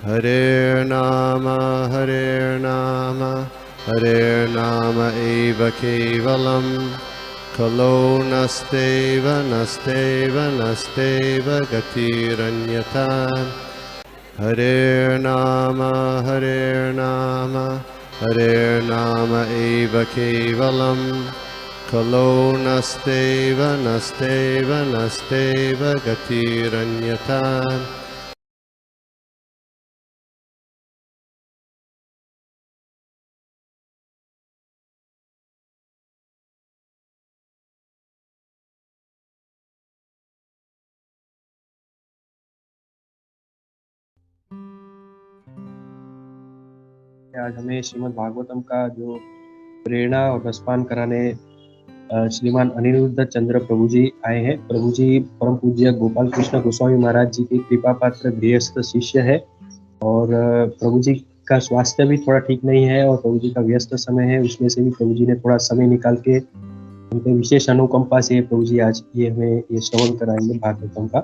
Hare Nama eva kevalam kalo nasteva nasteva nasteva gatiranyata. Hare Nama eva kevalam kalo nasteva nasteva nasteva gatiranyata. आज हमें श्रीमद् भागवतम का जो प्रेरणा और रसपान कराने श्रीमान अनिरुद्ध चंद्र प्रभु जी आए हैं। प्रभु जी परम पूज्य गोपाल कृष्ण गोस्वामी महाराज जी के कृपा पात्र गृहस्थ शिष्य है और प्रभु जी का स्वास्थ्य भी थोड़ा ठीक नहीं है और प्रभु जी का व्यस्त समय है, उसमें से भी प्रभु जी ने थोड़ा समय निकाल के उनके विशेष अनुकंपा से प्रभु जी आज ये हमें ये श्रवण कराएंगे भागवतम का।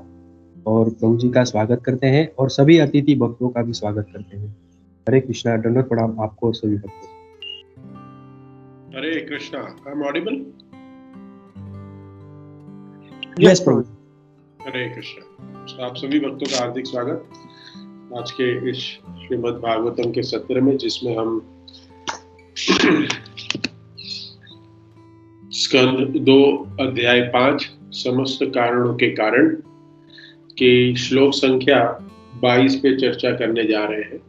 और प्रभु जी का स्वागत करते हैं और सभी अतिथि भक्तों का भी स्वागत करते हैं। हरे कृष्णा। दंडवत प्रणाम आपको सभी भक्तों। Hare Krishna. I am audible? Yes प्रभु। हरे कृष्णा। तो आप सभी भक्तों का हार्दिक स्वागत आज के इस श्रीमद् भागवतम के सत्र में, जिसमें हम स्कंद 2 अध्याय 5 समस्त कारणों के कारण की श्लोक संख्या 22 पे चर्चा करने जा रहे हैं।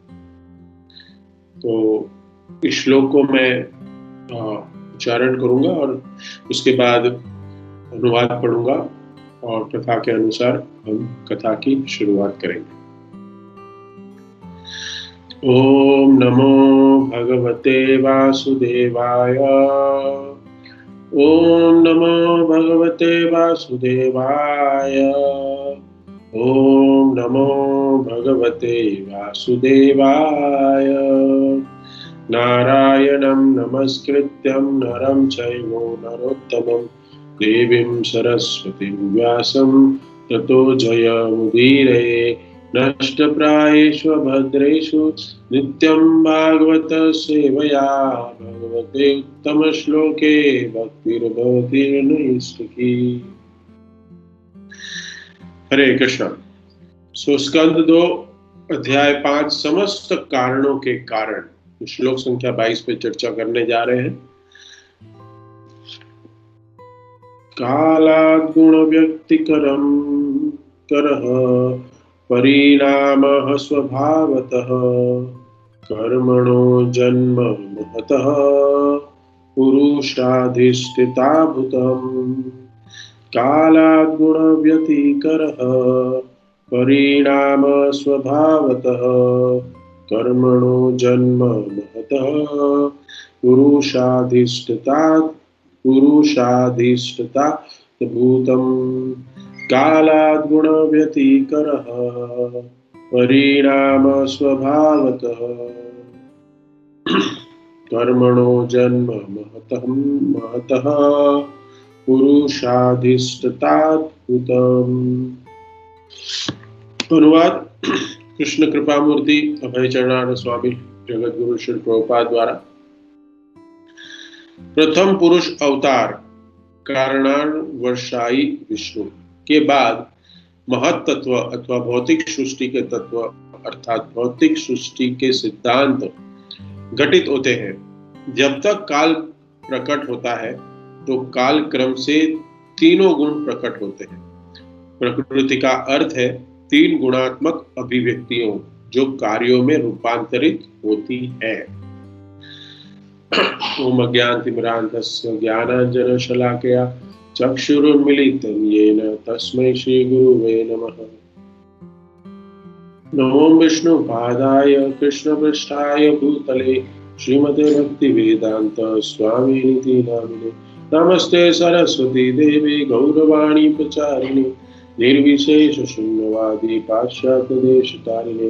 तो इस श्लोक को मैं उच्चारण करूंगा और उसके बाद अनुवाद पढ़ूंगा और कथा के अनुसार हम कथा की शुरुआत करेंगे। ओम नमो भगवते वासुदेवाय। ओम नमो भगवते वासुदेवाय। ओम नमो भगवते वासुदेवाय। नारायणं नमस्कृत्यं नरं चैव नरोत्तमं देवीं सरस्वतीं व्यासं ततो जयमुदीरये। नष्टप्रायेषु भद्रेषु नित्यं भागवत सेवया भगवते उत्तमश्लोके भक्तिर्भवति नैष्ठिकी। हरे कृष्ण। स्कंद 2 अध्याय 5 समस्त कारणों के कारण श्लोक संख्या 22 पे चर्चा करने जा रहे हैं। कालात् गुण व्यक्तिकरं करः परिणामः स्वभावतः कर्मणो जन्म महतः पुरुषाधिष्ठिता भूतम्। कालात् गुण व्यतिकरः परिणाम स्वभावतः कर्मणो जन्म महतः पुरुषाधिष्ठिता भूतम्। कालात् गुण व्यतिकरः परिणाम स्वभावतः कर्मणो जन्म महतः पुरुषाधिष्ठिता भूतम्। अनुवाद कृष्ण कृपा मूर्ति अभय चरणानंद स्वामी जगत गुरु श्री प्रभुपाद द्वारा। प्रथम पुरुष अवतार कारणान्वशायी विष्णु के बाद महत तत्व अथवा भौतिक सृष्टि के तत्व अर्थात भौतिक सृष्टि के सिद्धांत घटित होते हैं। जब तक काल प्रकट होता है तो काल क्रम से तीनों गुण प्रकट होते हैं। प्रकृति का अर्थ है 3 गुणात्मक अभिव्यक्तियों जो कार्यों में रूपांतरित होती है। ओम अज्ञानतिमिरान्धस्य ज्ञानाञ्जनशलाकया चक्षुरुन्मीलितं येन तस्मै श्रीगुरुवे नमः। नमो विष्णुपादाय कृष्णपृष्ठाय भूतले श्रीमते भक्तिवेदान्त स्वामिनिति नामिने। नमस्ते सरस्वती देवी गौरवाणी प्रचारिणे निर्विशेष शून्यवादी पाश्चात्य देशतारिणे।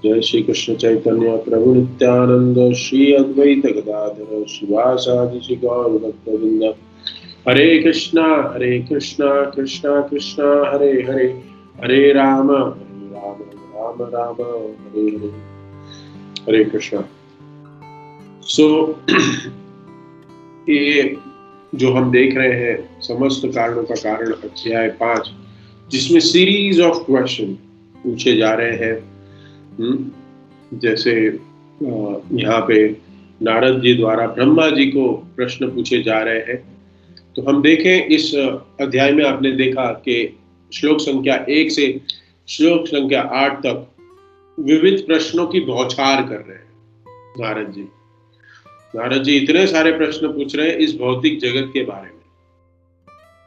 जय श्री कृष्ण चैतन्य प्रभु नित्यानंद श्री अद्वैत गदाधर शिवासादि श्री गौर भक्तवृंद। हरे कृष्णा कृष्णा कृष्णा हरे हरे, हरे राम राम राम राम हरे हरे, हरे कृष्णा। सो ये जो हम देख रहे हैं समस्त कारणों का कारण अध्याय 5, जिसमें सीरीज ऑफ क्वेश्चन पूछे जा रहे हैं। जैसे यहाँ पे नारद जी द्वारा ब्रह्मा जी को प्रश्न पूछे जा रहे हैं। तो हम देखें इस अध्याय में आपने देखा कि श्लोक संख्या 1 से श्लोक संख्या 8 तक विविध प्रश्नों की बौछार कर रहे हैं नारद जी। नारद जी इतने सारे प्रश्न पूछ रहे हैं इस भौतिक जगत के बारे में।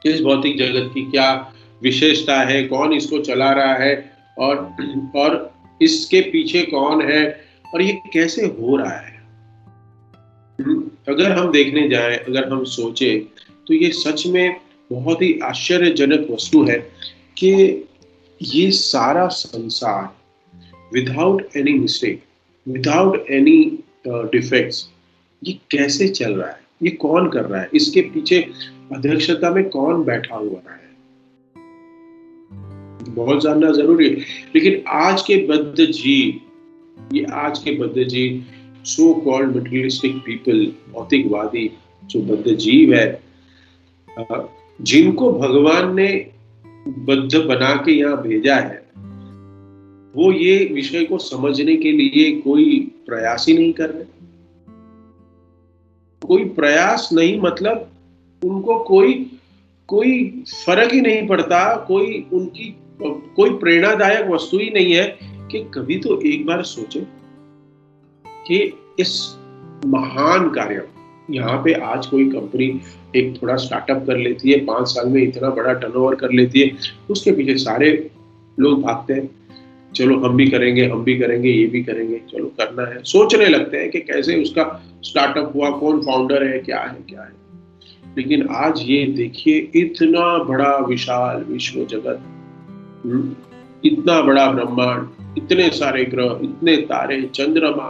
इस भौतिक जगत की क्या विशेषता है, कौन इसको चला रहा है, और इसके पीछे कौन है, और ये कैसे हो रहा है। अगर हम देखने जाएं, अगर हम सोचें, तो ये सच में बहुत ही आश्चर्यजनक वस्तु है कि ये सारा संसार without any mistake, without any defects, ये कैसे चल रहा है, ये कौन कर रहा है, इसके पीछे अध्यक्षता में कौन बैठा हुआ है, बहुत जानना जरूरी है। लेकिन आज के बद्ध जीव, ये आज के बद्ध जीव, सो कॉल्ड मटेरियलिस्टिक पीपल, भौतिकवादी जो बद्ध जीव है, जिनको भगवान ने बद्ध बना के यहाँ भेजा है, वो ये विषय को समझने के लिए कोई प्रयास ही नहीं कर रहे। कोई प्रयास नहीं, मतलब उनको कोई फर्क ही नहीं पड़ता, कोई प्रेरणादायक वस्तु ही नहीं है कि कभी तो एक बार सोचे कि इस महान कार्य, यहाँ पे आज कोई कंपनी एक थोड़ा स्टार्टअप कर लेती है, 5 साल में इतना बड़ा टर्नओवर कर लेती है, उसके पीछे सारे लोग भागते हैं, चलो हम भी करेंगे, ये भी करेंगे, चलो करना है, सोचने लगते हैं कि कैसे उसका स्टार्टअप हुआ, कौन फाउंडर है, क्या है। लेकिन आज ये देखिए, इतना बड़ा विशाल विश्व जगत, इतना बड़ा ब्रह्मांड, इतने सारे ग्रह, इतने तारे, चंद्रमा,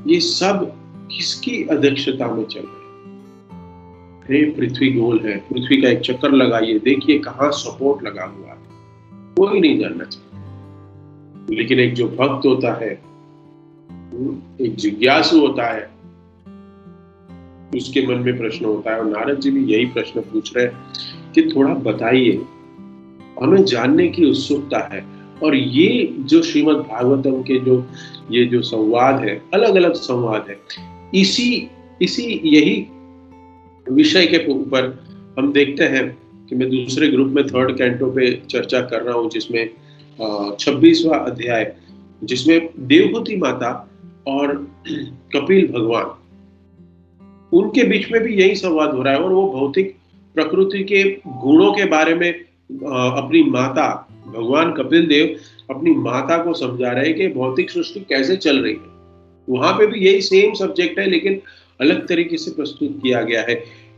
ये सब किसकी अध्यक्षता में चल रहे हैं? पृथ्वी गोल है, पृथ्वी का एक चक्कर लगाइए, देखिए कहाँ सपोर्ट लगा हुआ है, कोई नहीं जानना चाहिए। लेकिन एक जो भक्त होता है, एक जिज्ञासु होता है, उसके मन में प्रश्न होता है। और नारद जी भी यही प्रश्न पूछ रहे हैं कि थोड़ा बताइए, हमें जानने की उत्सुकता है। और ये जो श्रीमद् भागवतम के जो संवाद है, अलग अलग संवाद है, यही विषय के ऊपर हम देखते हैं कि मैं दूसरे ग्रुप में 3rd कैंटो पे चर्चा कर रहा हूँ, जिसमें 26वां अध्याय, जिसमें देवहूति माता और कपिल भगवान, उनके बीच में भी यही संवाद हो रहा है। और वो भौतिक प्रकृति के गुणों के बारे में अपनी माता, भगवान कपिल देव अपनी माता को समझा रहे हैं कि भौतिक सृष्टि कैसे चल रही है। वहां पे भी यही सेम सब्जेक्ट है, लेकिन अलग तरीके से प्रस्तुत किया गया है,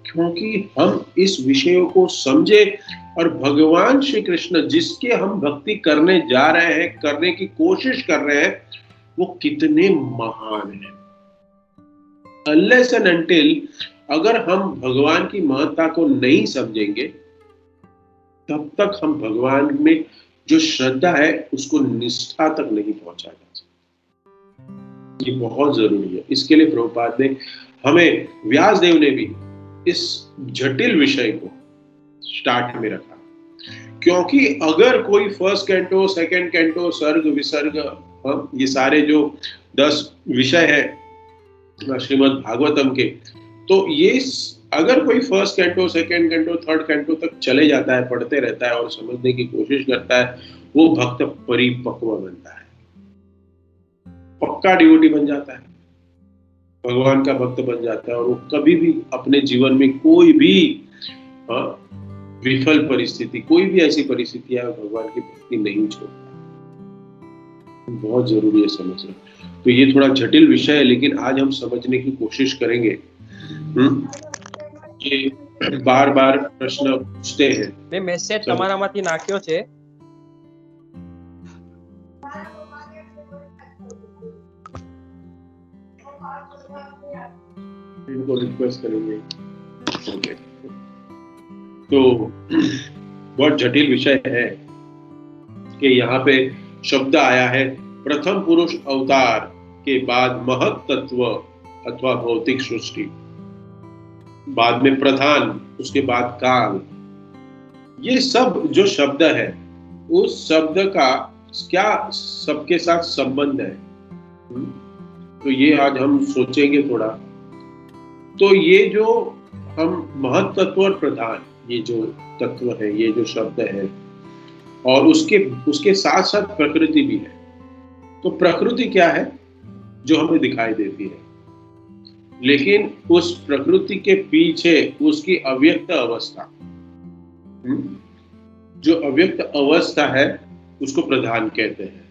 क्योंकि हम इस विषयों को समझे और भगवान श्री कृष्ण जिसके हम भक्ति करने जा रहे हैं, करने की कोशिश कर रहे हैं, वो कितने महान हैं। Unless and until अगर हम भगवान की महत्ता को नहीं समझेंगे, तब तक हम भगवान में जो श्रद्धा है उसको निष्ठा तक नहीं पहुंचा जा सकते। ये बहुत जरूरी है। इसके लिए प्रभुपाद ने हमें, व्यासदेव ने भी इस जटिल विषय को स्टार्ट में रखा, क्योंकि अगर कोई 1st कैंटो, 2nd कैंटो, सर्ग विसर्ग, ये सारे जो 10 विषय है श्रीमद् भागवतम के, तो ये अगर कोई 1st canto, 2nd canto, 3rd canto तक चले जाता है, पढ़ते रहता है और समझने की कोशिश करता है, वो भक्त परिपक्व बनता है, पक्का डिवोटी बन जाता है, भगवान का भक्त बन जाता है। और वो कभी भी अपने जीवन में कोई भी विफल परिस्थिति, कोई भी ऐसी परिस्थिति है, भगवान की भक्ति नहीं छोड़ता। बहुत जरूरी है समझना। तो ये थोड़ा जटिल विषय है, लेकिन आज हम समझने की कोशिश करेंगे। ये बार बार प्रश्न पूछते हैं। मैं मैसेज તમારામાંથી નાખ્યો છે। इनको रिक्वेस्ट करेंगे। ओके, तो बहुत जटिल विषय है कि यहाँ पे शब्द आया है प्रथम पुरुष अवतार के बाद महत तत्व अथवा भौतिक सृष्टि, बाद में प्रधान, उसके बाद काल। ये सब जो शब्द है उस शब्द का क्या सबके साथ संबंध है, तो ये आज हम सोचेंगे थोड़ा। तो ये जो हम महत तत्व और प्रधान, ये जो तत्व है, ये जो शब्द है, और उसके साथ साथ प्रकृति भी है। तो प्रकृति क्या है? जो हमें दिखाई देती है, लेकिन उस प्रकृति के पीछे उसकी अव्यक्त अवस्था, जो अव्यक्त अवस्था है उसको प्रधान कहते हैं।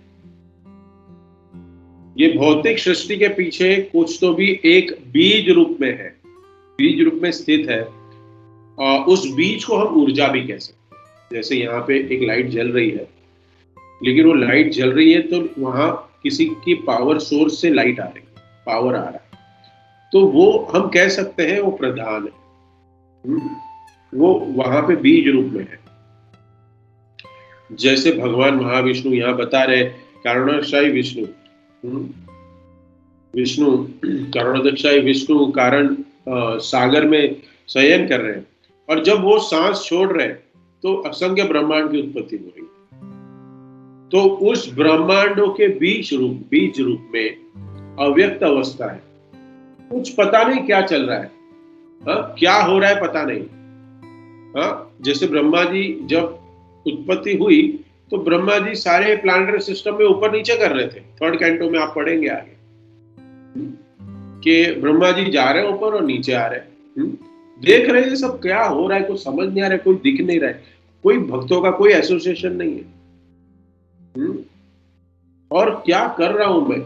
ये भौतिक सृष्टि के पीछे कुछ तो भी एक बीज रूप में है, बीज रूप में स्थित है, और उस बीज को हम ऊर्जा भी कह सकते हैं। जैसे यहाँ पे एक लाइट जल रही है, लेकिन वो लाइट जल रही है तो वहां किसी की पावर सोर्स से लाइट आ रही है, पावर आ रहा है, तो वो हम कह सकते हैं वो प्रधान है, वो वहां पे बीज रूप में है। जैसे भगवान महाविष्णु यहाँ बता रहे कारणशाही विष्णु, कारणोदकशाही विष्णु कारण सागर में शयन कर रहे हैं, और जब वो सांस छोड़ रहे हैं तो असंख्य ब्रह्मांड की उत्पत्ति हो रही है। तो उस ब्रह्मांडों के बीज रूप में अव्यक्त अवस्था है, कुछ पता नहीं क्या चल रहा है, क्या हो रहा है पता नहीं। जैसे ब्रह्मा जी जब उत्पत्ति हुई तो ब्रह्मा जी सारे प्लानिटरी सिस्टम में ऊपर नीचे कर रहे थे। 3rd कैंटो में आप पढ़ेंगे आगे कि ब्रह्मा जी जा रहे हैं ऊपर और नीचे आ रहे हैं, देख रहे हैं सब क्या हो रहा है, कुछ समझ नहीं आ रहा है, कोई दिख नहीं रहा है, कोई भक्तों का कोई एसोसिएशन नहीं है, और क्या कर रहा हूं मैं।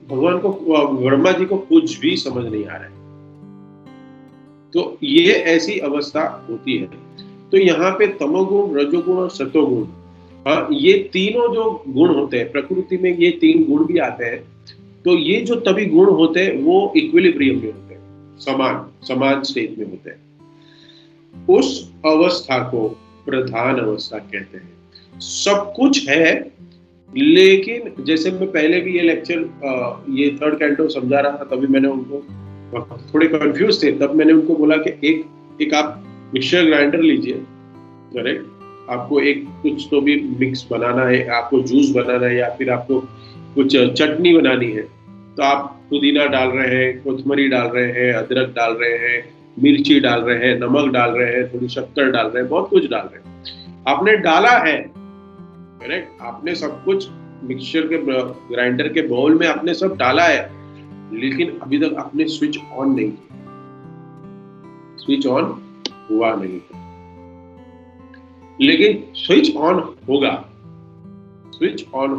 भगवान को, ब्रह्मा जी को कुछ भी समझ नहीं आ रहा है। तो ये ऐसी अवस्था होती है। तो यहाँ पे तमोगुण, रजोगुण और सतोगुण, ये तीनों जो गुण होते हैं प्रकृति में, ये 3 गुण भी आते हैं। तो ये जो तभी गुण होते हैं वो इक्विलिब्रियम में होते हैं, समान स्टेट में होते हैं। उस अवस्था को प्रधान अवस्था कहते हैं। सब कुछ है, लेकिन जैसे मैं पहले भी ये लेक्चर, ये 3rd कैंटो समझा रहा था, तभी मैंने उनको थोड़े कंफ्यूज थे, तब मैंने उनको बोला कि एक आप मिक्सर ग्राइंडर लीजिए, करेक्ट, आपको एक कुछ तो भी मिक्स बनाना है, आपको जूस बनाना है या फिर आपको कुछ चटनी बनानी है, तो आप पुदीना डाल रहे हैं, कोथमरी डाल रहे हैं, अदरक डाल रहे हैं, मिर्ची डाल रहे हैं, नमक डाल रहे हैं, थोड़ी शक्कर डाल रहे हैं, बहुत कुछ डाल रहे हैं। आपने डाला है, करेक्ट, आपने सब कुछ मिक्सचर के ग्राइंडर के बाउल में आपने सब डाला है, लेकिन अभी तक आपने स्विच ऑन नहीं किया, स्विच ऑन हुआ नहीं। लेकिन स्विच ऑन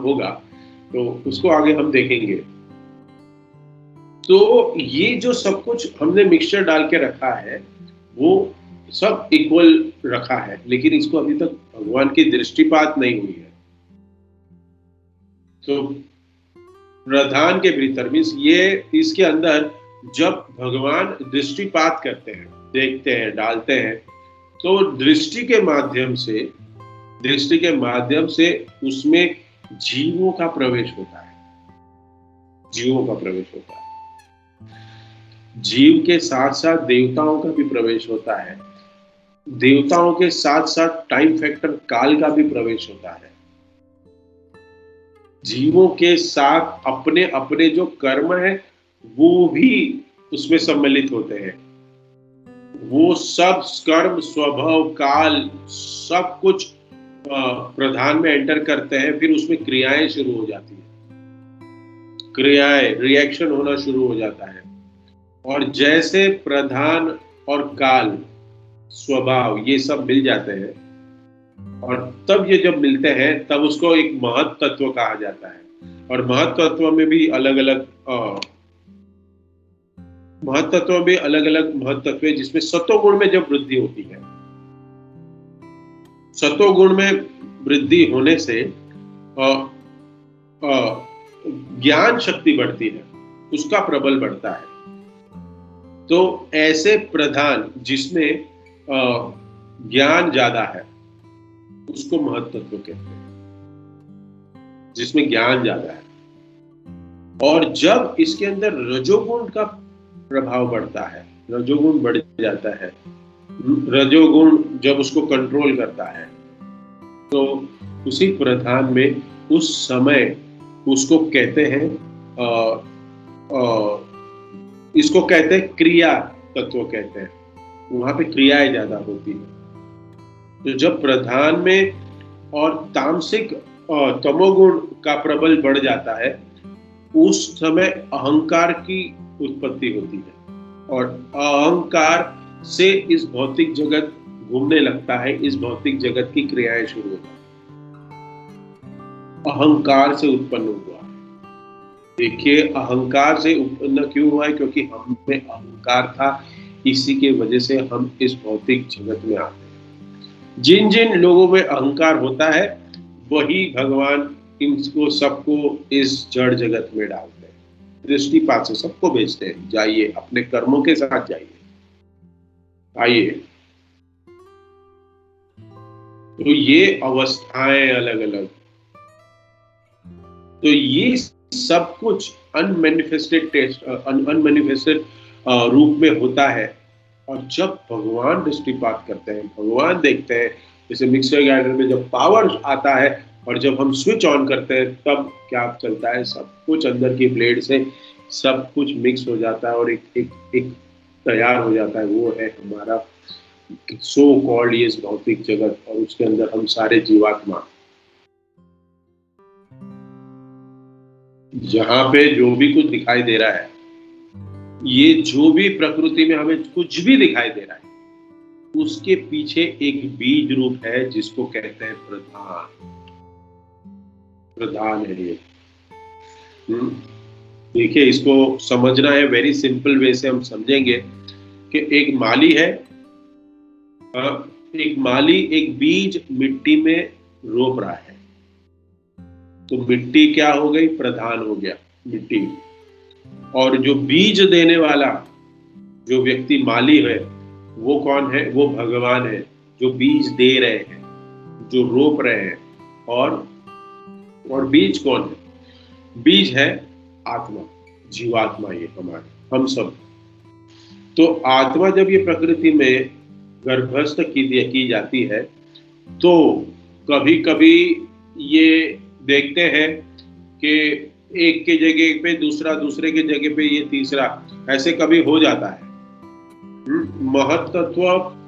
होगा तो उसको आगे हम देखेंगे। तो ये जो सब कुछ हमने मिक्सचर डाल के रखा है वो सब इक्वल रखा है, लेकिन इसको अभी तक भगवान की दृष्टिपात नहीं हुई है। तो प्रधान के भीतर मीन्स ये इसके अंदर जब भगवान दृष्टिपात करते हैं, देखते हैं, डालते हैं, तो दृष्टि के माध्यम से उसमें जीवों का प्रवेश होता है, जीव के साथ साथ देवताओं का भी प्रवेश होता है, देवताओं के साथ साथ टाइम फैक्टर काल का भी प्रवेश होता है। जीवों के साथ अपने अपने जो कर्म है वो भी उसमें सम्मिलित होते हैं। वो सब कर्म, स्वभाव, काल सब कुछ प्रधान में एंटर करते हैं, फिर उसमें क्रियाएं शुरू हो जाती है, रिएक्शन होना शुरू हो जाता है। और जैसे प्रधान और काल, स्वभाव, ये सब मिल जाते हैं, और तब ये जब मिलते हैं तब उसको एक महत तत्व कहा जाता है। और महत तत्व में भी अलग अलग महत तत्व है, जिसमें सतोगुण में जब वृद्धि होती है, सतोगुण में वृद्धि होने से ज्ञान शक्ति बढ़ती है, उसका प्रबल बढ़ता है। तो ऐसे प्रधान जिसमें ज्ञान ज्यादा है उसको महत तत्व कहते हैं। जिसमें ज्ञान ज्यादा है। और जब इसके अंदर रजोगुण का प्रभाव बढ़ता है, रजोगुण बढ़ जाता है, रजोगुण जब उसको कंट्रोल करता है, तो उसी प्रधान में उस समय उसको कहते हैं इसको कहते हैं क्रिया तत्व कहते हैं, वहां पे क्रियाएं ज्यादा होती है। तो जब प्रधान में और तामसिक तमोगुण का प्रबल बढ़ जाता है, उस समय अहंकार की उत्पत्ति होती है और अहंकार से इस भौतिक जगत घूमने लगता है, इस भौतिक जगत की क्रियाएं शुरू हो जाती है। अहंकार से उत्पन्न हुआ है। देखिए, अहंकार से उत्पन्न क्यों हुआ है? क्योंकि हम में अहंकार था, इसी के वजह से हम इस भौतिक जगत में आते हैं। जिन जिन लोगों में अहंकार होता है, वही भगवान इनको सबको इस जड़ जगत में डालते हैं, दृष्टिपात से सबको भेजते हैं, जाइए अपने कर्मों के साथ जाइए, आइए। तो ये अवस्थाएं अलग अलग, तो ये सब कुछ अनमैनिफेस्टेड रूप में होता है। और जब भगवान दृष्टिपात करते हैं, भगवान देखते हैं, जैसे मिक्सर ग्राइंडर में जब पावर आता है और जब हम स्विच ऑन करते हैं, तब क्या चलता है? सब कुछ अंदर की ब्लेड से सब कुछ मिक्स हो जाता है और एक तैयार हो जाता है। वो है हमारा सो कॉल्ड ये भौतिक जगत, और उसके अंदर हम सारे जीवात्मा। जहां पे जो भी कुछ दिखाई दे रहा है, ये जो भी प्रकृति में हमें कुछ भी दिखाई दे रहा है, उसके पीछे एक बीज रूप है जिसको कहते हैं प्रधान। प्रधान है ये। देखिए, इसको समझना है वेरी सिंपल वे से हम समझेंगे कि एक माली है, एक माली एक बीज मिट्टी में रोप रहा है, तो मिट्टी क्या हो गई? प्रधान हो गया मिट्टी। और जो बीज देने वाला जो व्यक्ति माली है, वो कौन है? वो भगवान है, जो बीज दे रहे हैं, जो रोप रहे हैं। और बीज कौन है? बीज है आत्मा, जीवात्मा, ये हमारे हम सब। तो आत्मा जब ये प्रकृति में गर्भस्थ की जाती है, तो कभी कभी ये देखते हैं कि एक के जगह पे दूसरा, दूसरे के जगह पे ये तीसरा, ऐसे कभी हो जाता है। महत्त्व,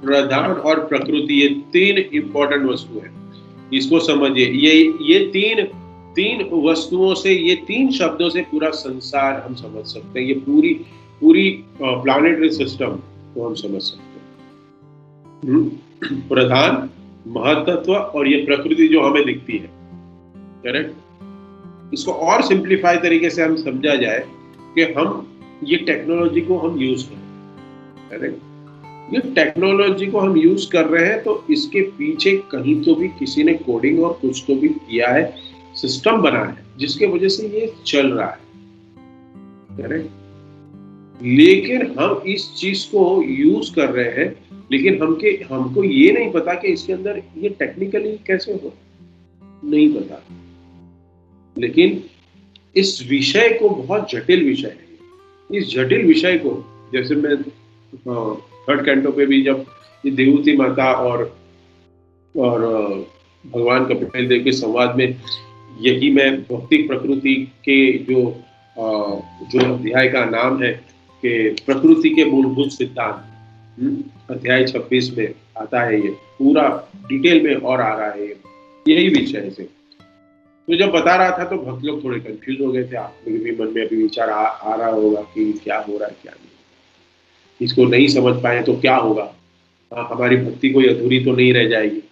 प्रधान और प्रकृति, ये तीन इंपॉर्टेंट वस्तु है। इसको समझिए, ये तीन वस्तुओं से, ये तीन शब्दों से पूरा संसार हम समझ सकते हैं। ये पूरी प्लैनेटरी सिस्टम को हम समझ सकते हैं। प्रधान, महत्त्व और ये प्रकृति जो हमें दिखती है। करेक्ट। इसको और सिंप्लीफाई तरीके से हम समझा जाए कि हम ये टेक्नोलॉजी को हम यूज कर रहे हैं। करेक्ट। ये टेक्नोलॉजी को हम यूज कर रहे हैं, तो इसके पीछे कहीं तो भी किसी ने कोडिंग और कुछ तो भी किया है, सिस्टम बना है, जिसके वजह से ये चल रहा है। करेक्ट। लेकिन हम इस चीज को यूज कर रहे हैं, लेकिन हमको ये नहीं पता कि इसके अंदर ये टेक्निकली कैसे हो, नहीं पता। लेकिन इस विषय को, बहुत जटिल विषय है, इस जटिल विषय को, जैसे मैं थर्ड कैंटो पे भी जब ये देवती माता और भगवान कपिल देव के संवाद में यही मैं भौतिक प्रकृति के जो अध्याय का नाम है कि प्रकृति के मूलभूत सिद्धांत, अध्याय 26 में आता है, ये पूरा डिटेल में और आ रहा है यही विषय से। तो जब बता रहा था तो भक्त लोग थोड़े कंफ्यूज हो गए थे। आपके भी मन में अभी विचार आ रहा होगा कि क्या हो रहा है, क्या नहीं, इसको नहीं समझ पाए तो क्या होगा, हमारी भक्ति कोई अधूरी तो नहीं रह जाएगी,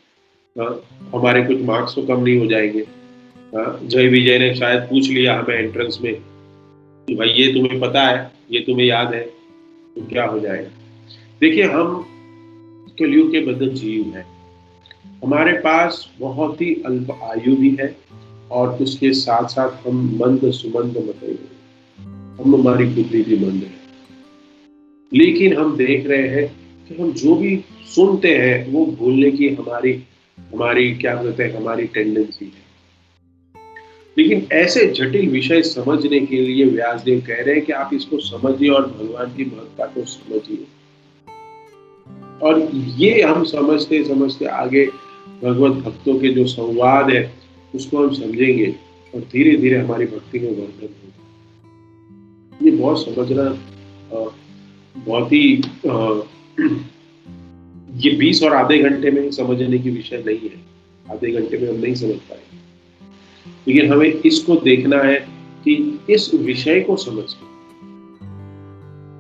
हमारे कुछ मार्क्स तो कम नहीं हो जाएंगे। जय विजय ने शायद पूछ लिया हमें एंट्रेंस में कि भाई ये तुम्हें पता है, ये तुम्हें याद है, तो क्या हो जाएगा। देखिए, हम कलयुग के बद्ध जीव हैं, हमारे पास बहुत ही अल्प आयु भी है, और उसके साथ साथ हम मंद सुमंद मते, हमारी बुद्धि भी मंद है। लेकिन हम देख रहे हैं कि हम जो भी सुनते हैं वो भूलने की हमारी क्या कहते हैं, हमारी टेंडेंसी है। लेकिन ऐसे जटिल विषय समझने के लिए व्यासदेव कह रहे हैं कि आप इसको समझिए और भगवान की महत्ता को समझिए। और ये हम समझते समझते आगे भगवत भक्तों के जो संवाद है उसको हम समझेंगे और धीरे धीरे हमारी भक्ति में वर्धन होगा। ये बहुत समझना बहुत ही ये 20 और आधे घंटे में समझने की विषय नहीं है। आधे घंटे में हम नहीं समझ पाएंगे, लेकिन हमें इसको देखना है कि इस विषय को समझ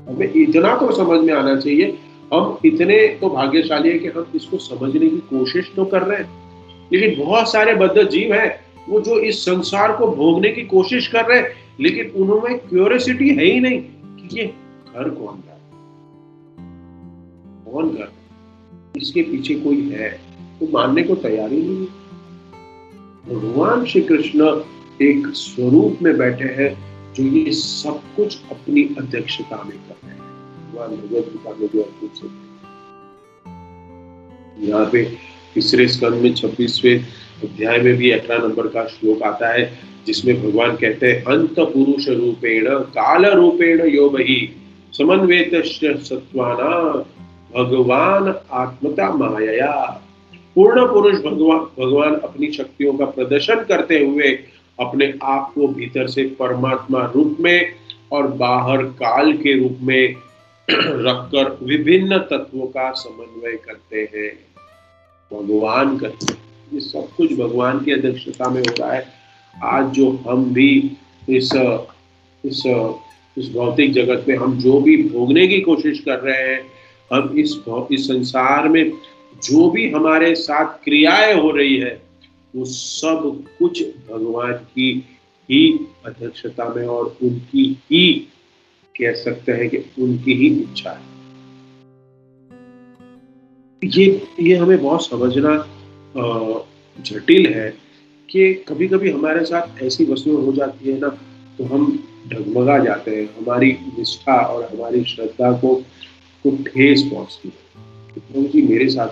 हमें इतना तो समझ में आना चाहिए। हम इतने तो भाग्यशाली है कि हम इसको समझने की कोशिश तो कर रहे हैं, लेकिन बहुत सारे बद्ध जीव हैं वो जो इस संसार को भोगने की कोशिश कर रहे हैं, लेकिन उनमें क्यूरियोसिटी है ही नहीं कि ये घर कौन रहा है, कौन घर, इसके पीछे कोई है, तो मानने को तैयार ही नहीं है। भगवान श्री कृष्ण एक स्वरूप में बैठे हैं जो ये सब कुछ अपनी अध्यक्षता में कर रहे हैं। भगवान भगवद गीता में जो अद्भुत से यहाँ पे तीसरे स्कंद में 26वें अध्याय में भी 18 नंबर का श्लोक आता है, जिसमें भगवान कहते हैं अंत पुरुष रूपेण काल रूपेण यो बहि समन्वेत सत्वाना भगवान आत्मता मायया। पूर्ण पुरुष भगवान अपनी शक्तियों का प्रदर्शन करते हुए अपने आप को भीतर से परमात्मा रूप में और बाहर काल के रूप में रखकर विभिन्न तत्वों का समन्वय करते हैं। भगवान करते हैं, ये सब कुछ भगवान की अध्यक्षता में हो रहा है। आज जो हम भी इस भौतिक जगत में हम जो भी भोगने की कोशिश कर रहे हैं, हम इस संसार में जो भी हमारे साथ क्रियाएं हो रही है, वो सब कुछ भगवान की ही अध्यक्षता में और उनकी ही कह सकते हैं कि उनकी ही इच्छा है। ये हमें बहुत समझना जटिल है कि कभी कभी हमारे साथ ऐसी वस्तुएं हो जाती है ना, तो हम डगमगा जाते हैं, हमारी निष्ठा और हमारी श्रद्धा को ठेस पहुंचती है। प्रभु जी मेरे साथ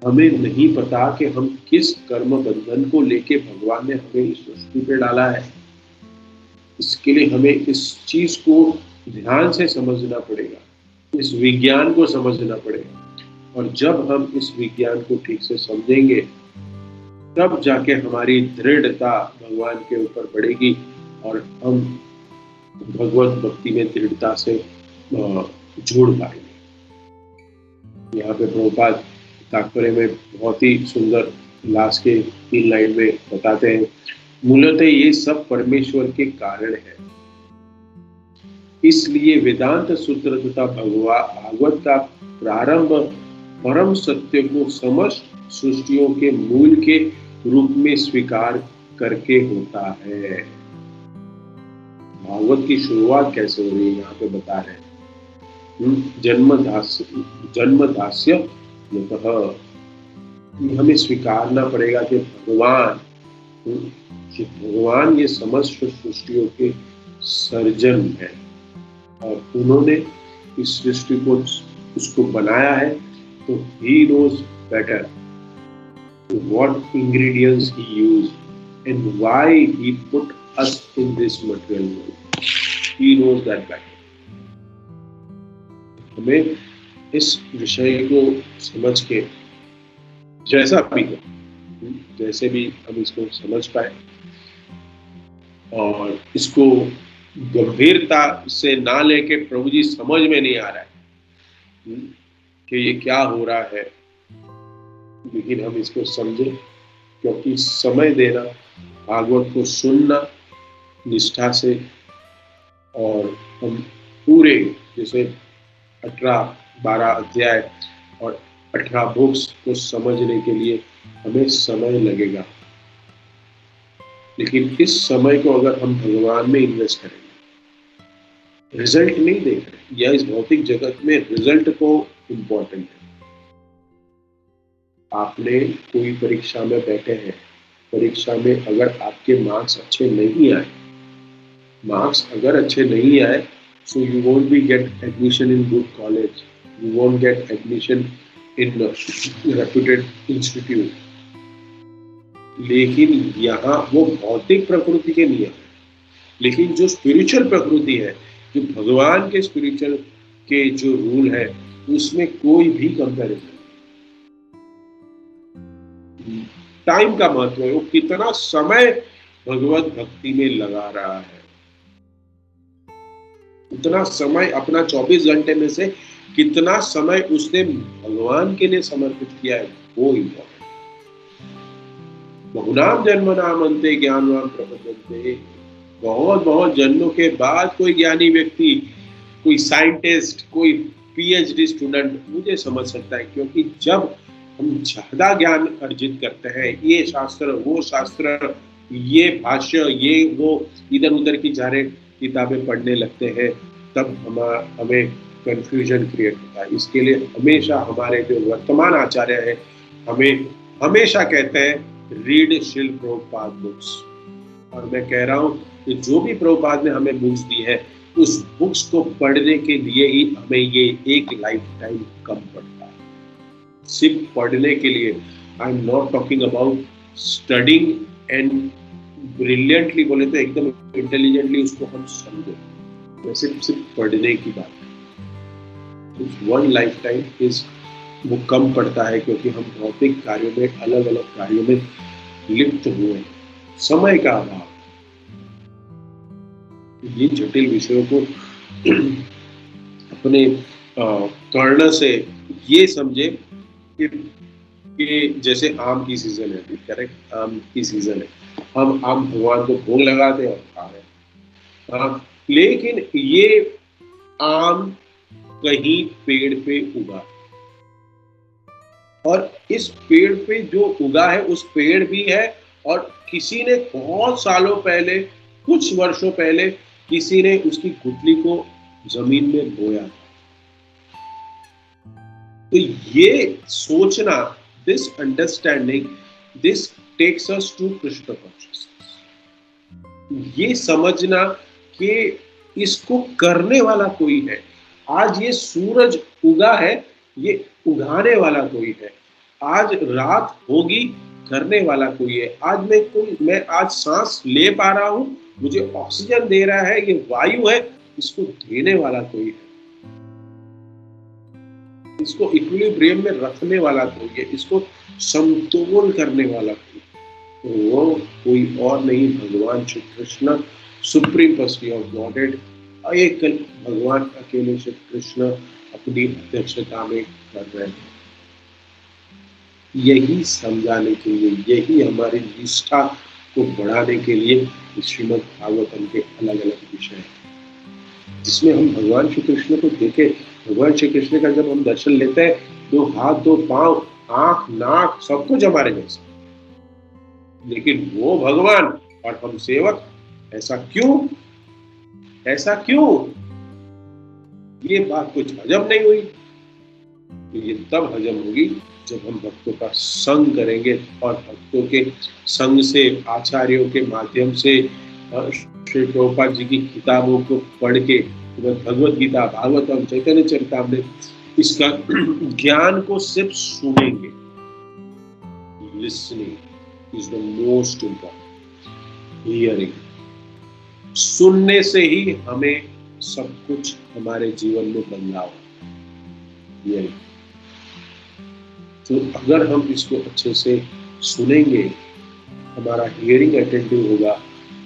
हमें नहीं पता कि हम किस कर्म बंधन को लेके भगवान ने हमें इस सृष्टि पे डाला है। इसके लिए हमें इस चीज को ध्यान से समझना पड़ेगा, इस विज्ञान को समझना पड़ेगा। और जब हम इस विज्ञान को ठीक से समझेंगे, तब जाके हमारी दृढ़ता भगवान के ऊपर बढ़ेगी और हम भगवत भक्ति में दृढ़ता से जुड़ पाएंगे। यहाँ पे प्रभुपाद तात्पर्य में बहुत ही सुंदर लास्ट के 3 लाइन में बताते हैं, मूलतः ये सब परमेश्वर के कारण है। इसलिए वेदांत सूत्र तथा भागवत का प्रारंभ परम सत्य को समस्त सृष्टियों के मूल के रूप में स्वीकार करके होता है। भागवत की शुरुआत कैसे हो रही है यहाँ पे बता रहे हैं, जन्मदास्य हमें स्वीकारना पड़ेगा कि भगवान ये समस्त सृष्टियों के सर्जन है और उन्होंने इस सृष्टि को उसको बनाया है। तो he knows better what ingredients he used and why he put us in this material world. He knows that better. हमें इस विषय को समझ के जैसे भी हम इसको समझ पाए और इसको गंभीरता से ना लेके प्रभु जी समझ में नहीं आ रहा है कि ये क्या हो रहा है, लेकिन हम इसको समझे, क्योंकि समय देना, भागवत को सुनना निष्ठा से, और हम पूरे जैसे 18-12 अध्याय और 18 बुक्स को समझने के लिए हमें समय लगेगा, लेकिन इस समय को अगर हम भगवान में इन्वेस्ट करेंगे, रिजल्ट नहीं देख रहे या इस भौतिक जगत में रिजल्ट को इम्पोर्टेंट है। आपने कोई परीक्षा में बैठे हैं, परीक्षा में अगर आपके मार्क्स अच्छे नहीं आए, so you won't be get admission in good college, you won't get admission in reputed institute, लेकिन यहाँ वो भौतिक प्रकृति के नियम है, लेकिन जो स्पिरिचुअल प्रकृति है, जो भगवान के स्पिरिचुअल के जो रूल है, उसमें कोई भी कंपैरिजन। टाइम का महत्व है, वो कितना समय भगवत भक्ति में लगा रहा है, उतना समय अपना 24 घंटे में से कितना समय उसने भगवान के लिए समर्पित किया है, वो इम्पोर्टेंट। बहुनाम जन्मनाम अन्ते ज्ञानवान प्रपद्यन्ते, बहुत बहुत जन्मों के बाद कोई ज्ञानी व्यक्ति, कोई साइंटिस्ट, कोई पीएचडी स्टूडेंट मुझे समझ सकता है, क्योंकि जब हम ज्यादा ज्ञान अर्जित करते हैं, ये शास्त्र वो शास्त्र, ये भाष्य ये वो, इधर उधर की सारे किताबें पढ़ने लगते हैं, तब हमें कंफ्यूजन क्रिएट होता है। इसके लिए हमेशा हमारे जो वर्तमान आचार्य हैं हमें हमेशा कहते हैं रीड श्रील प्रभुपाद बुक्स, और मैं कह रहा हूँ कि जो भी प्रभुपाद ने हमें बुक्स दी है, उस बुक्स को पढ़ने के लिए ही हमें ये एक लाइफ टाइम कम पड़ता है। सिर्फ पढ़ने के लिए, I am not talking about studying and brilliantly, बोले तो एकदम इंटेलिजेंटली उसको हम समझे, वैसे सिर्फ पढ़ने की बात है। वन लाइफ टाइम इज वो कम पड़ता है, क्योंकि हम भौतिक कार्यों में, अलग अलग कार्यों में लिप्त हुए हैं, समय का अभाव। ये जटिल विषयों को अपने कर्ण से ये समझे कि जैसे आम की सीजन है, करेक्ट, आम की सीजन है, हम आम भगवान को भोग लगाते हैं और खा रहे हैं, लेकिन ये आम कहीं पेड़ पे उगा, और इस पेड़ पे जो उगा है उस पेड़ भी है, और किसी ने बहुत सालों पहले, कुछ वर्षों पहले किसी ने उसकी गुठली को जमीन में बोया। तो ये सोचना, this understanding, this takes us to Krishna consciousness. ये समझना कि इसको करने वाला कोई है। आज ये सूरज उगा है, ये उगाने वाला कोई है। आज रात होगी, करने वाला कोई है। आज मैं आज सांस ले पा रहा हूं, मुझे ऑक्सीजन दे रहा है, ये वायु है, इसको देने वाला कोई है, इसको इक्विलिब्रियम में रखने वाला कोई है, इसको समतोल करने वाला कोई है। तो वो कोई और नहीं, भगवान Shri Krishna, supreme personality of godhead, एक भगवान अकेले श्री कृष्ण अपनी अध्यक्षता में कर रहे हैं। यही समझाने के लिए, यही हमारी निष्ठा को बढ़ाने के लिए श्रीमद् भागवतम के अलग अलग विषय हैं, जिसमें हम भगवान श्री कृष्ण को देखें। भगवान श्री कृष्ण का जब हम दर्शन लेते हैं, दो हाथ, दो पांव, आंख, नाक, सब कुछ हमारे जैसे, लेकिन वो भगवान और हम सेवक। ऐसा क्यों? ऐसा क्यों? ये बात कुछ हजम नहीं हुई। तो ये तब हजम होगी जब हम भक्तों का संग करेंगे, और भक्तों के संग से, आचार्यों के माध्यम से, श्री प्रभुपाद जी की किताबों को पढ़ के, भगवत गीता, भागवतम, चैतन्य चरितामृत, इसका ज्ञान को सिर्फ सुनेंगे। Listening is the most important. Hearing, सुनने से ही हमें सब कुछ हमारे जीवन में बदलाव। हियरिंग, तो अगर हम इसको अच्छे से सुनेंगे, हमारा हियरिंग अटेंटिव होगा,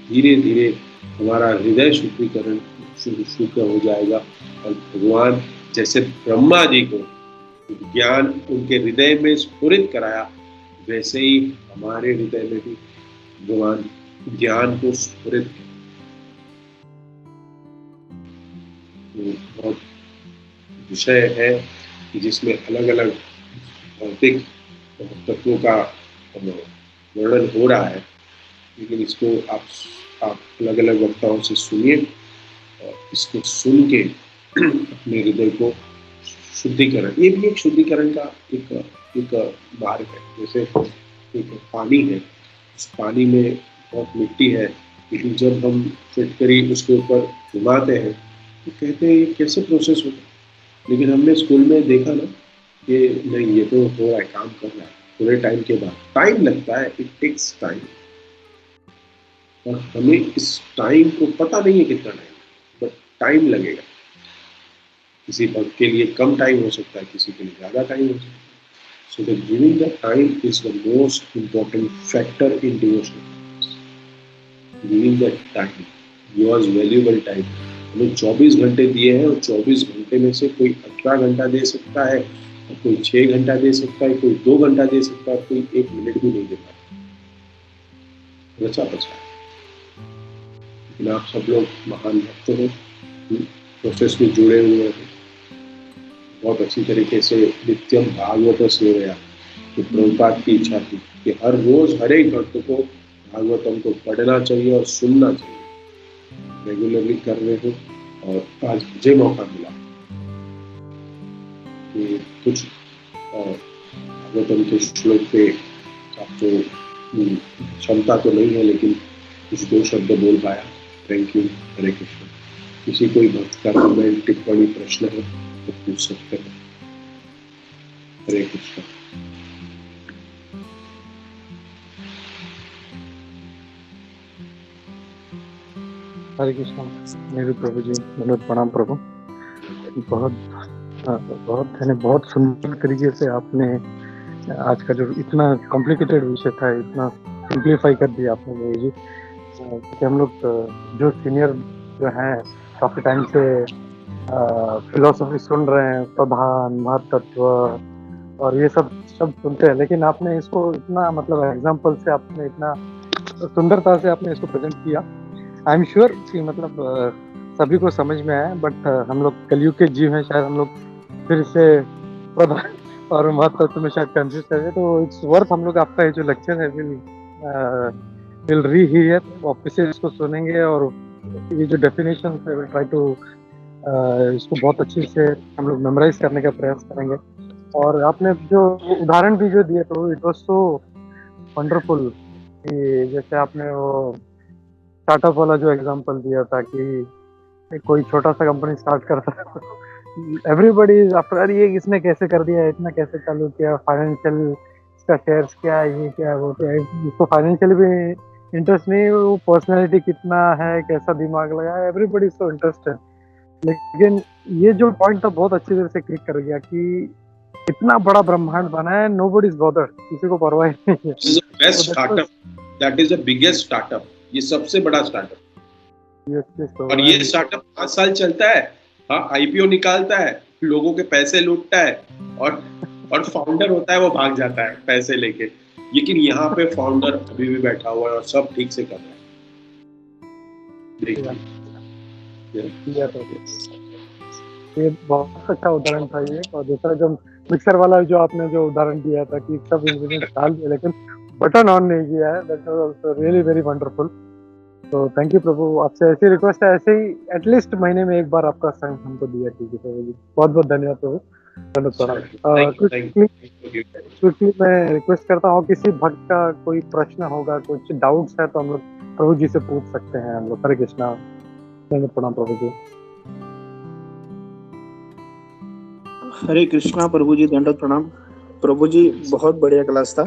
धीरे धीरे हमारा हृदय शुद्धिकरण शुद्ध हो जाएगा, और भगवान जैसे ब्रह्मा जी को ज्ञान उनके हृदय में स्फुरित कराया, वैसे ही हमारे हृदय में भी भगवान ज्ञान को स्फुरित किया। बहुत विषय है जिसमें अलग अलग भौतिक तत्वों का वर्णन हो रहा है, लेकिन इसको आप अलग अलग वक्ताओं से सुनिए, और इसको सुन के अपने हृदय को शुद्धिकरण, ये भी एक शुद्धिकरण का एक मार्ग है। जैसे एक पानी है, उस पानी में बहुत मिट्टी है, लेकिन जब हम फिटकरी उसके ऊपर घुमाते हैं तो कहते हैं ये कैसे प्रोसेस होता है, लेकिन हमने स्कूल में देखा ना कि नहीं, ये तो हो रहा है, काम कर रहा है, थोड़े टाइम के बाद। टाइम लगता है, इट टेक्स टाइम, और हमें इस टाइम को पता नहीं है कितना टाइम, बट टाइम लगेगा। किसी भक्त के लिए कम टाइम हो सकता है, किसी के लिए ज़्यादा टाइम हो सकता है। So that giving the time is the most important factor in devotion. Giving that time, yours valuable time. हमें 24 घंटे दिए हैं और 24 घंटे में से कोई 18 घंटा दे सकता है, और कोई 6 घंटा दे सकता है, कोई 2 घंटा दे सकता है, कोई 1 मिनट भी नहीं दे पाता। बचा बचा। लेकिन आप सब लोग महान भक्त हो, प्रोसेस में जुड़े हुए हैं, बहुत अच्छी तरीके से नित्यम भागवत से गया। तो प्रभुपाद की इच्छा थी कि हर रोज हर एक भक्त को भागवतम को पढ़ना चाहिए और सुनना चाहिए। रेगुलरली कर रहे हो, और आज मुझे मौका मिला कि कुछ भागवतम के श्लोक पे आप तो क्षमता तो नहीं है, लेकिन कुछ 2 शब्द बोल पाया। Thank you. हरे कृष्ण। किसी कोई भक्त का कमेंट, टिप्पणी, प्रश्न है तो पूछ सकते हैं। हरे कृष्ण। हरे कृष्ण। मेरे प्रभु जी, बहुत प्रणाम प्रभु। बहुत सुंदर तरीके से आपने आज का जो इतना कॉम्प्लिकेटेड विषय था, इतना सिंप्लीफाई कर दिया आपने प्रभु जी। क्योंकि हम लोग जो सीनियर जो हैं काफ़ी टाइम से फिलोसफी सुन रहे हैं, प्रधान, महत्त्व और ये सब शब्द सुनते हैं, लेकिन आपने इसको इतना मतलब एग्जाम्पल से आपने इतना सुंदरता से आपने इसको प्रेजेंट किया। आई एम श्योर कि मतलब सभी को समझ में आया, बट हम लोग कलयुग के जीव हैं, शायद हम लोग फिर से प्रधान और महत्त्व में शायद कंफ्यूज कर रहे, तो इट्स वर्थ हम लोग आपका ये जो लेक्चर है विल री हियर, वापस से इसको सुनेंगे और ये जो डेफिनेशन है विल ट्राई टू इसको बहुत अच्छे से हम लोग मेमोराइज करने का प्रयास करेंगे। और आपने जो उदाहरण भी जो दिए तो इट वाज सो वंडरफुल कि जैसे आपने वो स्टार्टअप वाला जो एग्जांपल दिया था कि कोई छोटा सा कंपनी स्टार्ट करता है, एवरीबडी आफ्टर ये इसने कैसे कर दिया, इतना कैसे चालू किया, फाइनेंशियल इसका शेयर्स क्या है, ये क्या वो क्या है, इसको फाइनेंशियल भी इंटरेस्ट नहीं, वो पर्सनैलिटी कितना है, कैसा दिमाग लगाया, एवरीबडी सो इंटरेस्टेड। लेकिन ये जो पॉइंट था बहुत अच्छी तरह से क्लिक कर गया कि इतना बड़ा ब्रह्मांड बना है, नोबडी इज बॉदर्ड, किसी को परवाह नहीं है। This is the best startup. That is the biggest startup. ये सबसे बड़ा स्टार्टअप। और ये स्टार्टअप 5 साल चलता है, हाँ, आईपीओ निकालता है, लोगों के पैसे लूटता है, और फाउंडर होता है वो भाग जाता है पैसे लेके। लेकिन यहाँ पे फाउंडर अभी भी बैठा हुआ है और सब ठीक से कर रहा है। ये बहुत अच्छा उदाहरण था ये। और दूसरा जो मिक्सर वाला जो आपने जो उदाहरण दिया था कि सब इंग्रेडिएंट डाल दिए लेकिन बटन ऑन नहीं किया है, that was also really very wonderful. तो थैंक यू प्रभु, आपसे ऐसी रिक्वेस्ट है, ऐसे ही एटलीस्ट महीने में एक बार आपका संग हमको दिया कीजिए प्रभु जी। बहुत बहुत धन्यवाद प्रभु। क्योंकि मैं रिक्वेस्ट करता हूँ किसी भक्त का कोई प्रश्न होगा, कुछ डाउट्स है तो हम लोग प्रभु जी से पूछ सकते हैं हम लोग। हरे कृष्णा। प्रणाम प्रभु जी। हरे कृष्णा प्रभु जी, दंडवत प्रणाम प्रभु जी। बहुत बढ़िया क्लास था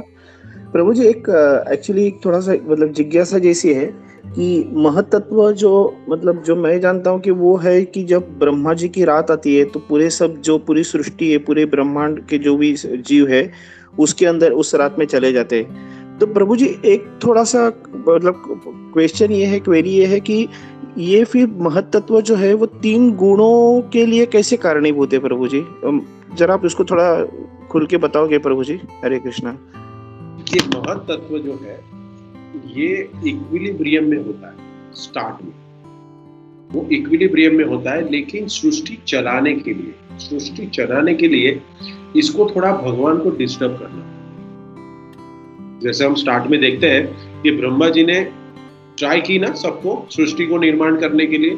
प्रभु जी। एक एक्चुअली थोड़ा सा मतलब जिज्ञासा जैसी है कि महत्त्व जो मतलब जो मैं जानता हूँ कि वो है कि जब ब्रह्मा जी की रात आती है तो पूरे सब जो पूरी सृष्टि है, पूरे ब्रह्मांड के जो भी जीव है उसके अंदर उस रात में चले जाते हैं। तो प्रभु जी एक थोड़ा सा मतलब क्वेश्चन ये है, क्वेरी ये है कि ये फिर महत्त्व जो है वो 3 गुणों के लिए कैसे कारणीभूत है प्रभु जी? जरा आप इसको थोड़ा खुल के बताओगे प्रभु जी। हरे कृष्णा। ये महत्त्व जो है ये इक्विलिब्रियम में होता है। स्टार्ट में वो इक्विलिब्रियम में होता है, लेकिन सृष्टि चलाने के लिए इसको थोड़ा भगवान को डिस्टर्ब करना। जैसे हम स्टार्ट में देखते हैं कि ब्रह्मा जी ने ट्राई की ना सबको सृष्टि को निर्माण करने के लिए,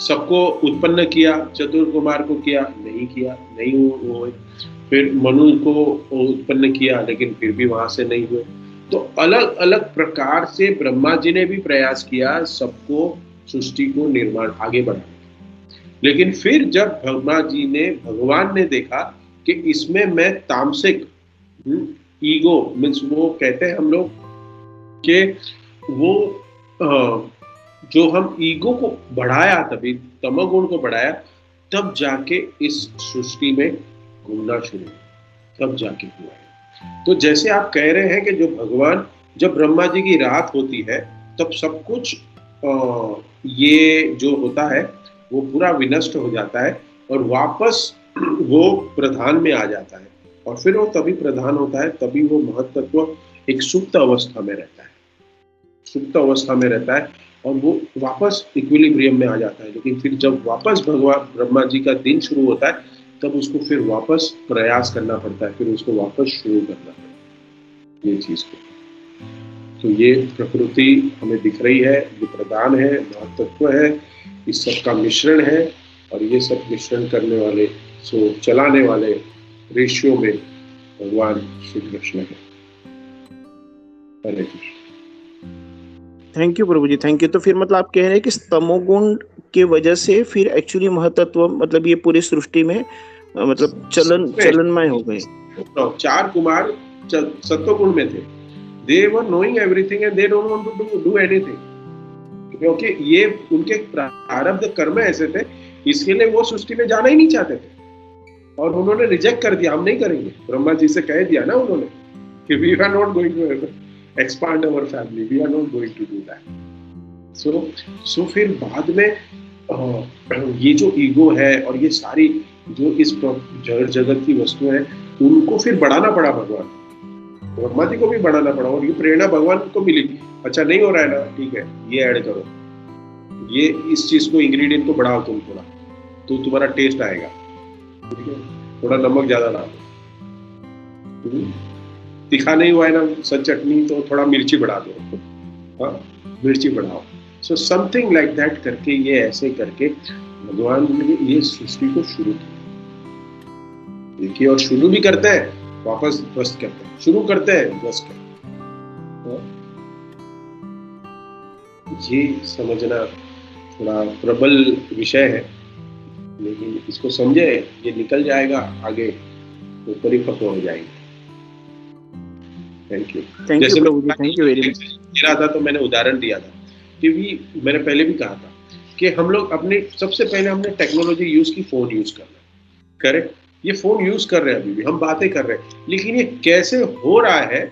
सबको उत्पन्न किया, चतुर्कुमार को किया, नहीं हुए। फिर मनु को उत्पन्न किया लेकिन फिर भी वहां से नहीं हुए। तो अलग अलग प्रकार से ब्रह्मा जी ने भी प्रयास किया सबको सृष्टि को निर्माण आगे बढ़ाने। लेकिन फिर जब भगवान ने देखा कि इसमें मैं तामसिक ईगो मीन्स वो कहते हैं हम लोग कि वो जो हम ईगो को बढ़ाया, तभी तमोगुण को बढ़ाया, तब जाके इस सृष्टि में घूमना शुरू हुआ, तब जाके हुआ है। तो जैसे आप कह रहे हैं कि जो भगवान, जब ब्रह्मा जी की रात होती है तब सब कुछ ये जो होता है वो पूरा विनष्ट हो जाता है और वापस वो प्रधान में आ जाता है, और फिर वो तभी प्रधान होता है, तभी वो महत्त्व एक सुप्त अवस्था में रहता है, सुप्त अवस्था में रहता है और वो वापस इक्विलिब्रियम में आ जाता है। लेकिन फिर जब वापस भगवान ब्रह्मा जी का दिन शुरू होता है तब उसको फिर वापस प्रयास करना पड़ता है, फिर उसको वापस शुरू करना पड़ता है ये चीज को। तो ये प्रकृति हमें दिख रही है, ये प्रधान है, महत्त्व है, इस सब का मिश्रण है, और ये सब मिश्रण करने वाले, सो चलाने वाले रेशियो में भगवान श्री कृष्ण है। हरे कृष्ण। थैंक यू प्रभु जी, थैंक यू। तो फिर मतलब आप कह रहे हैं कि तमोगुण की वजह से फिर एक्चुअली महत्त्व मतलब ये पूरी सृष्टि में मतलब चलनमय हो गए। चार कुमार सत्वगुण में थे, they were knowing everything and they don't want to do anything, क्योंकि ये उनके प्रारब्ध कर्म ऐसे थे, इसके लिए वो सृष्टि में जाना ही नहीं चाहते थे और उन्होंने रिजेक्ट कर दिया, हम नहीं करेंगे। ब्रह्मा जी से कह दिया ना उन्होंने कि we are not going to expand our family, we are not going to do that। so फिर बाद में ये जो ईगो है और ये सारी जो इस जड़ जगत की वस्तुएं हैं उनको फिर बढ़ाना पड़ा भगवान, ब्रह्मा जी को भी बढ़ाना पड़ा, और ये प्रेरणा भगवान को मिली। अच्छा नहीं हो रहा है ना, ठीक है ये ऐड करो, ये इस चीज को इंग्रेडिएंट को बढ़ाओ तुम थोड़ा, तो तुम्हारा टेस्ट आएगा, ठीक है, थोड़ा नमक ज्यादा डालो, तीखा नहीं हुआ है ना सच चटनी, तो थोड़ा मिर्ची बढ़ा दो, हाँ मिर्ची बढ़ाओ। सो समथिंग लाइक दैट करके, ये ऐसे करके भगवान ने ये सृष्टि को शुरू किया। देखिए, और शुरू भी करते हैं वापस ध्वस्त करते हैं, शुरू करते हैं ध्वस्त करते हैं। ये समझना थोड़ा प्रबल विषय है, लेकिन इसको समझे, ये निकल जाएगा आगे तो परिपक्व हो जाएंगे। Thank you. जैसे मैं थैंक यू वेरी मच रहा था तो मैंने उदाहरण दिया था कि मैंने पहले भी कहा था कि हम लोग अपने सबसे पहले हमने टेक्नोलॉजी यूज की, फोन यूज करना, करेक्ट, ये फोन यूज कर रहे हैं, अभी भी हम बातें कर रहे हैं, लेकिन ये कैसे हो रहा है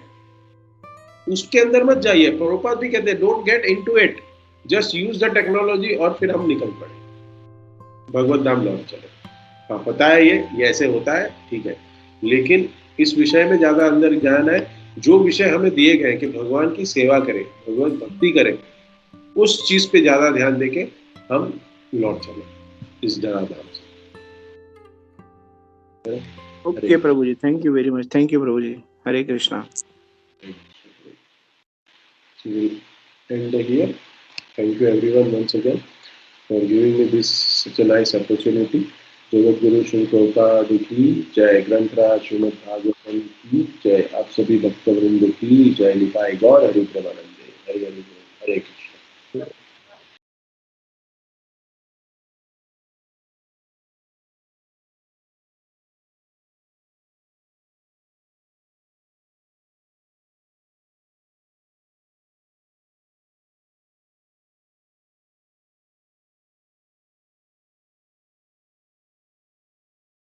उसके अंदर मत जाइए। प्रभुपाद भी कहते हैं don't get into it, just use the technology, और फिर हम निकल पड़े भगवत धाम लौट चले। हाँ पता है ये ऐसे होता है, ठीक है, लेकिन इस विषय में ज्यादा अंदर जाना है। जो विषय हमें दिए गए कि भगवान की सेवा करें, भगवत भक्ति करें, उस चीज पे ज्यादा ध्यान देके हम लौट चले इस धराधाम से। ओके प्रभु जी, thank you very much, thank you प्रभु ji, Hare Krishna. End here. Thank you everyone once again for giving me this such a nice opportunity. Jagat Guru Shri Prabhupada की जय, ग्रंथराज श्रीमद् भागवतम की जय, आप सभी भक्तवृंद की जय, निताय गौर हरि प्रेमानंदे, हरे हरे हरे कृष्ण।